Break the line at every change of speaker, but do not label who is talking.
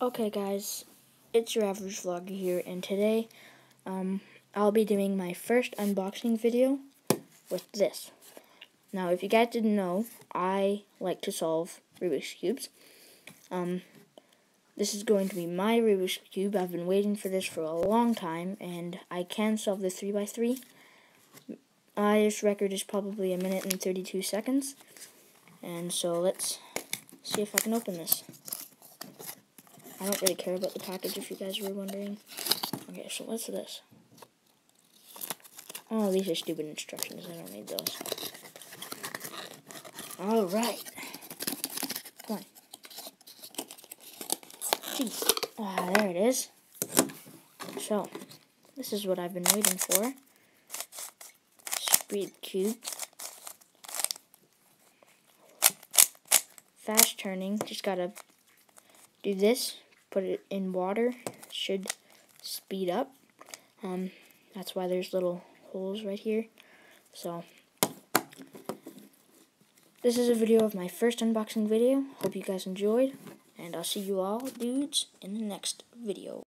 Okay guys, it's your average vlogger here, and today I'll be doing my first unboxing video with this. Now if you guys didn't know, I like to solve Rubik's Cubes. This is going to be my Rubik's Cube. I've been waiting for this for a long time, and I can solve the 3x3. This record is probably 1 minute and 32 seconds, and so let's see if I can open this. I don't really care about the package, if you guys were wondering. Okay, so what's this? Oh, these are stupid instructions. I don't need those. Alright. Come on. Jeez. There it is. So, this is what I've been waiting for. Speed cube. Fast turning. Just gotta do this. Put it in water. Should speed up. That's why there's little holes right here. So, this is a video of my first unboxing video. Hope you guys enjoyed, and I'll see you all dudes in the next video.